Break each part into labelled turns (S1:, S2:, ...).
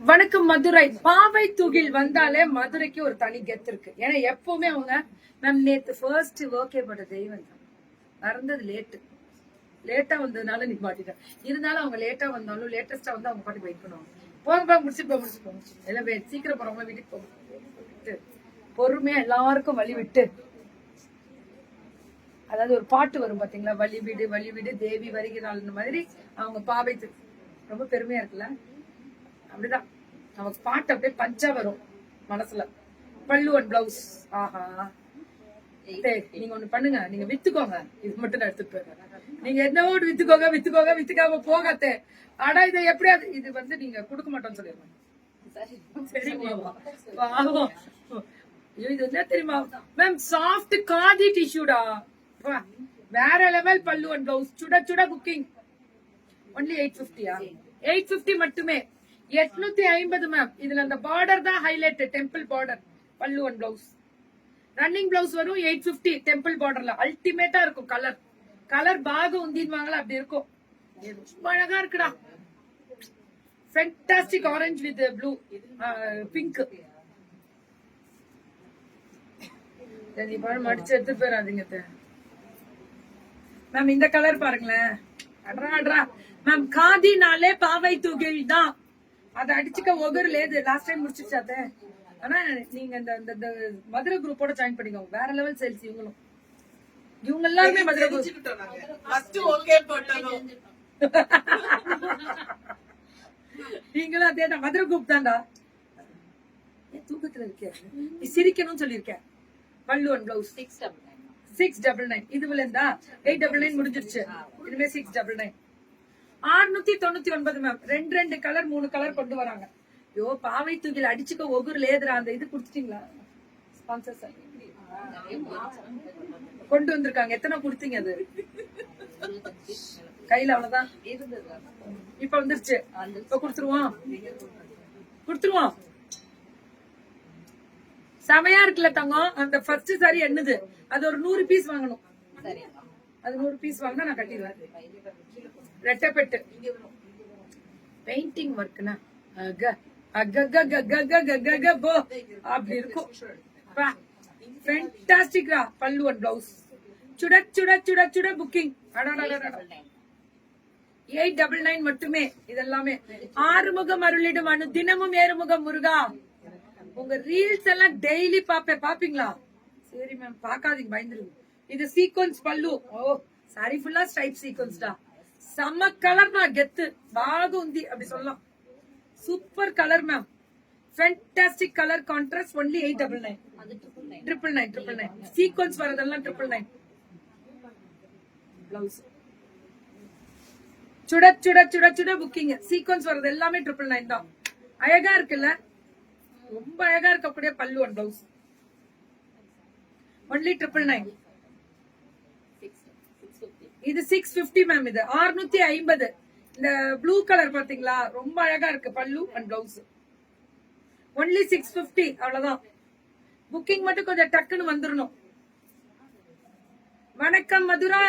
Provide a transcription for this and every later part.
S1: வணக்கம் மதுரை. பாவை தூகில் வந்தாலே மதுரைக்கு ஒரு தனி கெத்து இருக்கு. ஏன்னா எப்பவுமே அவங்க மேம் நேத்து ஃபர்ஸ்ட் ஓகே பட்ட தெய்வம் தான் மறந்தது லேட்டா வந்ததுனால நீ மாட்டிட்டேன். இருந்தாலும் அவங்க லேட்டா வந்தாலும் லேட்டஸ்டா வந்து அவங்க பாட்டு வெயிட் பண்ணுவாங்க. போக முடிச்சு எல்லாம் சீக்கிரம் போறவங்க வீட்டுக்கு போக பொறுமையா எல்லாருக்கும் வழி விட்டு, அதாவது ஒரு பாட்டு வரும் பாத்தீங்களா, வழி விடு தேவி வருகிறாள் மாதிரி அவங்க பாவை ரொம்ப பெருமையா இருக்குல்ல. அப்படிதான் நமக்கு பாட்டு அப்படியே பஞ்சா வரும் மனசுல. பல்லு அண்ட் பிளவுஸ். ஆஹா, நீங்க ஒண்ணு பண்ணுங்க, நீங்க வித்துக்கோங்க. இது மட்டும் நான் எடுத்துட்டு போயிருக்கேன். நீங்க என்னவோ வித்துக்காம போகாதே. ஆனா இதை எப்படியாவது இது வந்து நீங்க கொடுக்க மாட்டோம்னு சொல்லிருக்கேன். இது என்ன தெரியுமா மேம், சாஃப்ட் காதி டிஷ்யூடா, வேற லெவல். பல்லு அண்ட் பிளவுஸ் சுட புக்கிங். ஒன்லி 850. 850 மட்டுமே. 850 மேம். இதுல அந்த பார்டர் தான் ஹைலைட், டெம்பிள் பார்டர். பல்லு அண்ட் பிளவுஸ். ரன்னிங் பிளவுஸ் வரும் 850 டெம்பிள் பார்டர்ல. அல்டிமேட்டா இருக்கும். கலர் பாக உந்தின்வாங்களா அப்படி இருக்கும். ரொம்ப அழகா இருக்குடா. Fantastic orange with blue pink. மடிச்சு எடுத்துட்டு போயிடாதீங்க மேம். இந்த கலர் பாருங்களேன். மேம் காதினாலே பாவை தூகில் தான். அதை அடிச்சுக்க ஒகர் லேது. Last time முடிச்சிருச்சாத்த. ஆனா நீங்க இந்த மதுரை குரூப்போட ஜாயின் பண்ணிக்கோங்க. வேற லெவல் சேல்ஸ். இவங்க எல்லாருமே மதுரை குரூப். நீங்களும் அதே தான் மதுரை குரூப் தான்டா. தூக்கத்துல இருக்க நீ சிரிக்கணும்னு சொல்லிருக்கேன். பல்லு அண்ட் பிளவுஸ் 699. இதுல இருந்தா 899 முடிஞ்சிருச்சு. இனிமே 699. 699 மேம். 2 கலர் 3 கலர் கொண்டு வராங்க. யோ பாவை தூக்கில அடிச்சுக்க ஒகுர் லேதுரா. அந்த இது குடுத்துட்டீங்களா? ஸ்பான்சர்ஸ் கொண்டு வந்திருக்காங்க. எத்தனை குடுத்தீங்க? அது கையில அவ்வளவுதான் இப்ப வந்துருச்சு. இப்ப குடுத்துருவோம். செமையா இருக்குல்ல தங்கம். அந்த ஃபர்ஸ்ட் சாரி என்னது, அது ஒரு 100 பீஸ் வாங்கணும். அது 100 பீஸ் வாங்கினா நான் கட்டிடுவேன். ரெட்டப்பெட்டு பெயிண்டிங் ஒர்க்னா அப்படி இருக்கும். ஃபேண்டாஸ்டிக்ரா. பல்லு அண்ட் பிளவுஸ் சுட புக்கிங். 899 மட்டுமே. இதெல்லாமே ஆறுமுகம் அருளிடும் அனு தினமும் ஏறுமுகம் முருகா. உங்க ரீல்ஸ் எல்லாம் டெய்லி பாப்பீங்களா? சரி மேம், பாக்காதீங்க, பயந்துருங்க. இது சீக்வன்ஸ் பல்லு. ஓ சாரி ஃபுல்லா ஸ்ட்ரைப் சீக்வன்ஸ் தான். செம்ம கலர் தான். கெத்து பாக உந்தி அப்படி சொல்லலாம். Super colour ma'am. Fantastic colour contrast. Only 899. 999. Sequence வரதெல்லாம் 999. பிளவுஸ் சுட புக்கிங். சீக்வன்ஸ் வரது எல்லாமே 999 தான். அழகா இருக்குல்ல, ரொம்ப அழகா இருக்கக்கூடிய பல்லு அண்ட் பிளவுஸ். ஒன்லி 999. இது 650 மேம். இது 650. இந்த ப்ளூ கலர் பாத்தீங்களா, ரொம்ப அழகா இருக்கு. பல்லு அண்ட் பிளவுஸ் ஒன்லி 650. அவ்வளவுதான். புக்கிங் மட்டும் கொஞ்சம் டக்குன்னு வந்துடணும். வணக்கம் மதுரை.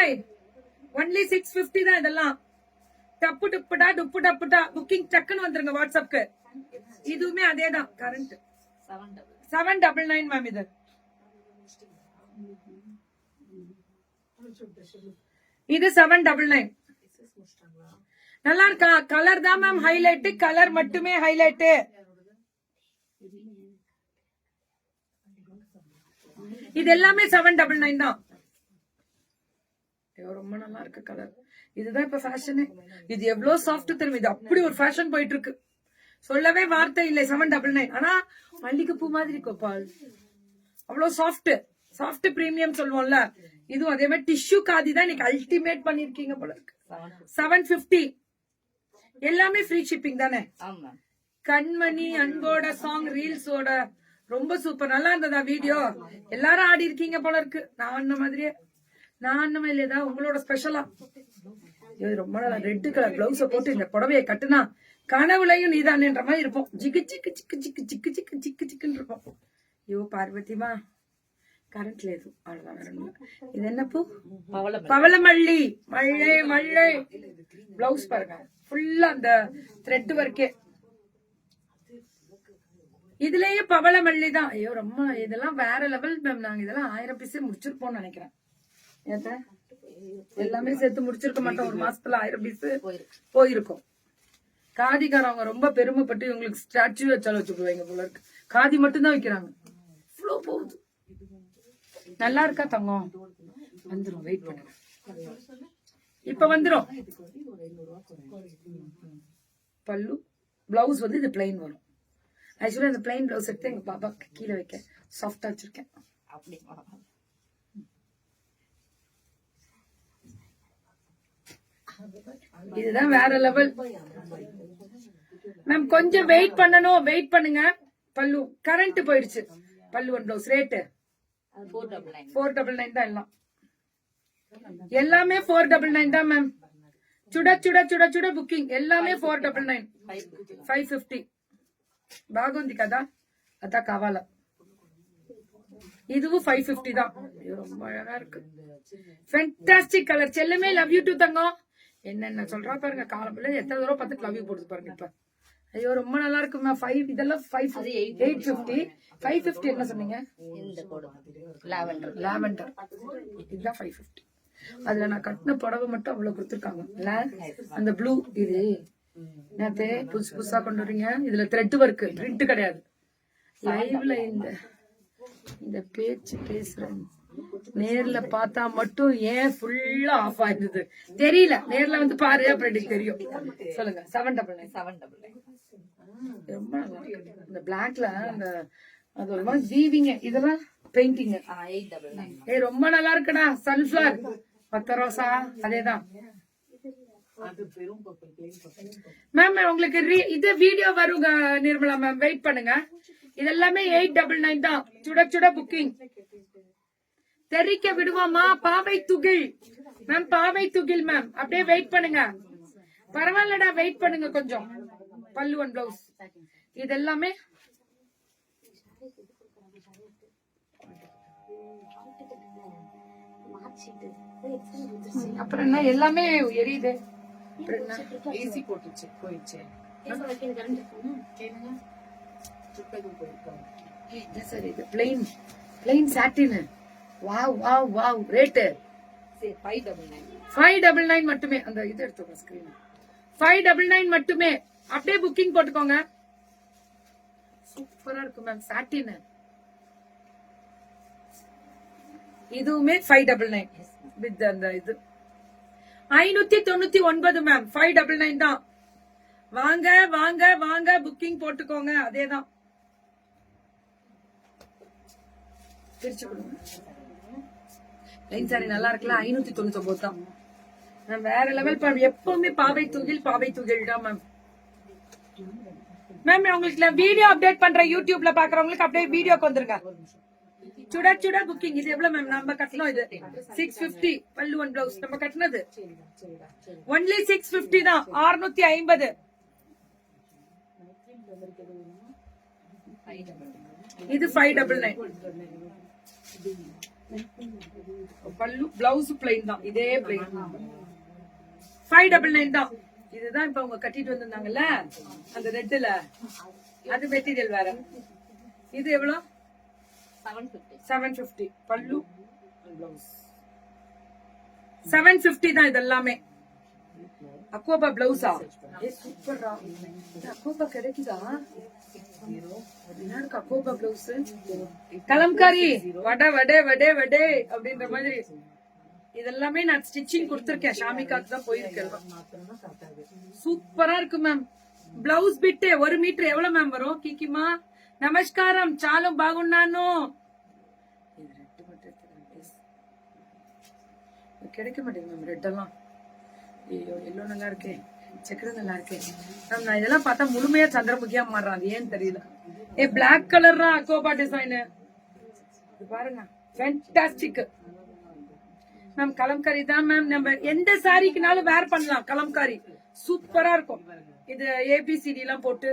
S1: ஒன்லி 650 தான் இதெல்லாம். டப்பு டப்புடா புக்கிங் டக்குன்னு வந்துருங்க வாட்ஸ்அப்க்கு. இதுவுமே அதே தான். Current 799 ma'am. இது 799. நல்லா இருக்கா? கலர் தான் மேம் ஹைலைட். கலர் மட்டுமே ஹைலைட். இது எல்லாமே 799 தான். ரொம்ப நல்லா இருக்கு கலர். இதுதான் இப்ப ஃபேஷன். இது எவ்வளவு சாஃப்ட் தெரியும். இது அப்படி ஒரு ஃபேஷன் போயிட்டு இருக்கு. சொல்லவே வார்த்தை இல்லை. 799. ஆனா மல்லிகைப்பூ மாதிரி கோபால். அவ்வளவு சாஃப்ட் பிரீமியம் சொல்லுவோம்ல. இதுவும் அதே மாதிரி டிஷ்யூ காதி தான். இன்னைக்கு அல்டிமேட் பண்ணிருக்கீங்க போல இருக்கு. 750. எல்லாமே ஃப்ரீ ஷிப்பிங் தானே? கண்மணி அன்போட சாங் ரீல்ஸோட ரொம்ப சூப்பர். நல்லா இருந்ததா வீடியோ? எல்லாரும் ஆடி இருக்கீங்க போல இருக்கு. நான் அண்ண மாதிரியே. நான் அண்ணமே இல்லையதா உங்களோட ஸ்பெஷலா? ரொம்ப நல்லா ரெட் கலர் பிளவுஸ போட்டு இந்த புடவையை கட்டுனா கனவுலையும் நீதானேன்ற மாதிரி இருப்போம். ஜிக்கு சிக்கு சிக்கு சிக்கு சிக்கு சிக்கு சிக்கு சிக்குன்னு இருப்போம். ஐயோ பார்வதிமா, கரண்ட் லேது. அவ்வளவுதான். இது என்ன பூ? பவளமல்லி. மழை. பிளவுஸ் பாருங்க, ஃபுல்லா அந்த த்ரெட் ஒர்க்கே. இதுலயே பவள மல்லி தான். ஐயோ ரொம்ப இதெல்லாம் வேற லெவல் மேம். நாங்க இதெல்லாம் 1000 பீஸ் முடிச்சிருப்போம்னு நினைக்கிறேன். ஏத்த எல்லாமே சேர்த்து முடிச்சிருக்க மாட்டோம். ஒரு மாசத்துல 1000 பீஸ் போயிருக்கும். காதிக்காரவங்க ரொம்ப பெருமைப்பட்டு இவங்களுக்கு ஸ்டாச்சு வச்சாலும் வச்சு போவாங்க போல இருக்கு. காதி மட்டும் தான் வைக்கிறாங்க. இவ்வளவு போகுது. நல்லா இருக்கா தங்கம்? வந்துரும், வெயிட் பண்ணுங்க. இப்ப வந்துரும். பல்லு பிளவுஸ் வந்து இது பிளைன் வரும். ஆக்சுவலா இந்த பிளைன் பிளவுஸ் எடுத்து எங்க பாப்பாக்கு கீழே வைக்க சாஃப்டா வச்சிருக்கேன். இதுதான் வேற லெவல் மேம். கொஞ்சம் வெயிட் பண்ணணும், வெயிட் பண்ணுங்க. பல்லு கரண்ட் போயிடுச்சு. பல்லு ஒன் பிளவுஸ் ரேட்டு 499 தான். எல்லாம் எல்லாமே 499 தான் மேம். சுட சுட சுட சுட புக்கிங் எல்லாமே 499. 550 బాగుంది కదా అదా కావాలా. இதுவும் 550 தான். ரொம்ப அழகா இருக்கு. Fantastic colour. Chellamae love you to தங்கம். என்னென்ன சொல்றா பாருங்க. காலம்புல எத்தனை தூரம் பார்த்து லவ் யூ போடுது பாருங்க. இப்ப ஐயோ ரொம்ப நல்லா இருக்குமா. 5 இதெல்லாம் 850. 550 என்ன சொன்னீங்க? லாவெண்டர் இதுதான் 550. அதுல நான் கட்டின புடவை மட்டும் அவ்வளவு கொடுத்துருக்காங்க. அந்த ப்ளூ இது நேத்து புதுசு புதுசா கொண்டு வரீங்க. இதுல த்ரெட் ஒர்க், பிரிண்ட் கிடையாது. லைவ்ல இந்த பேச்சு பேசுறேன். நேர்ல பார்த்தா மட்டும் ஏன் ஃபுல்லா ஆஃப் ஆயிருது தெரியல. நேர்ல வந்து பாரு, அப்புறம் தெரியும். சொல்லுங்க. 799. ரொம்ப நல்லா இருக்கு. இந்த பிளாக்ல அந்த அது ஒரு மாதிரி வீவிங்க. இதெல்லாம் பெயிண்டிங். 899. ரொம்ப நல்லா இருக்குடா. சன்ஃபிளவர் 10 ரோசா அதேதான் மேம். உங்களுக்கு இது வீடியோ வருங்க நிர்மலா மேம். வெயிட் பண்ணுங்க. இதெல்லாமே 899 தான். சுட சுட புக்கிங். தெரிக்க விடுவாமா? பாவை துகில் மேம். பாவை துகில் மேம். அப்படியே வெயிட் பண்ணுங்க. பரவாயில்லடா, வெயிட் பண்ணுங்க கொஞ்சம். பல்லு ஒன் பிளவுஸ் இதெல்லாமே அப்புறம் என்ன எல்லாமே எரியுது. ஏசி போட்டுச்சு போயிடுச்சு. சார் இது plain satin. Wow wow wow. Rate 599 மட்டுமே. அந்த இது எடுத்துக்கோ ஸ்கிரீன். 599 மட்டுமே. அப்படியே புக்கிங் போட்டுக்கோங்க. சூப்பரா இருக்கு மேம். சாட்டின் இதுவுமே 599 வித் அந்த இது 599 மேம். 599 தான். வாங்க வாங்க வாங்க, புக்கிங் போட்டுக்கோங்க. அதேதான். பிரிச்சு கொடுங்க. லைன் சாரி நல்லா இருக்குல்ல. 599 தான் மேம். வேற லெவல். எப்பவுமே பாவை தூகில் தான் மேம். மேம் உங்களுக்கு வீடியோ அப்டேட் பண்ற யூடியூப்ல பாக்குறவங்களுக்கு அப்படியே வீடியோக்கு வந்துருங்க. சுட சுட புக்கிங். இது எவ்வளவு மேம் நம்ம கட்டணும்? இது 650. பல்லு ஒன் பிளவுஸ் நம்ம கட்டினது ஒன்லி 650 தான். 650. இது 599. பல்லு பிளவுஸ் பிளைன் தான். இதே பிளைன் 599 தான். இதுதான் இப்ப அவங்க கட்டிட்டு வந்திருந்தாங்கல்ல அந்த ரெட்டுல. அது மெட்டீரியல் வேற. இது எவ்வளவு? 750. பல்லு பிளவுஸ் 750 தான். இதெல்லாமே அக்கோபா பிளவுஸா? சூப்பரா. அக்கோபா கிடைக்குதா? அக்கோபா பிளவுஸ் கலம்காரி வட வட வட வட அப்படின்ற மாதிரி. இதெல்லாமே நான் ஸ்டிச்சிங் கொடுத்திருக்கேன். ஷாமிகாக்கு தான் போயிருக்கேன். சூப்பரா இருக்கு மேம். பிளவுஸ் பிட்டு 1 மீட்டர் எவ்வளவு மேம் வரும்? கிக்கிமா நமஸ்காரம். చాలు బాగున్నాను. கிடைக்க மாட்டேங்குது மேம் ரெட் எல்லாம். ஐயோ எல்லோ நல்லா இருக்கே, செக்கடு நல்லா இருக்கே மேம். நான் இதெல்லாம் பார்த்தா முழுமையா சந்திரமுகியா மாறுறான். அது ஏன்னு தெரியல. பிளாக் கலர் தான் அக்கோபா டிசைன். பாருங்க ஃபேண்டாஸ்டிக் மேம். கலம்காரி தான் மேம். நம்ம எந்த சாரிக்குனாலும் வேர் பண்ணலாம். கலம்காரி சூப்பரா இருக்கும். இது ABCD எல்லாம் போட்டு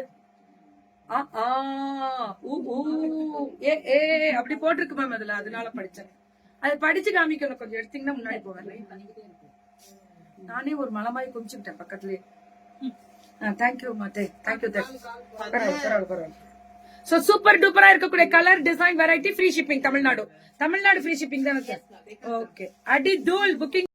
S1: அப்படி போட்டிருக்கு மேம் அதுல. அதனால படிச்சேன். அது படிச்சு காமிக்கணும். கொஞ்சம் எடுத்தீங்கன்னா முன்னாடி போவேன். நானே ஒரு மலமாய் குமிச்சுக்கிட்டேன் பக்கத்துலயே. தேங்க்யூ மாத்தே. தேங்க்யூ. பரவாயில்ல. சோ சூப்பர் டூப்பரா இருக்கக்கூடிய colour design variety free shipping Tamil Nadu free shipping தானே சார்? ஓகே அடி தூள் புக்கிங்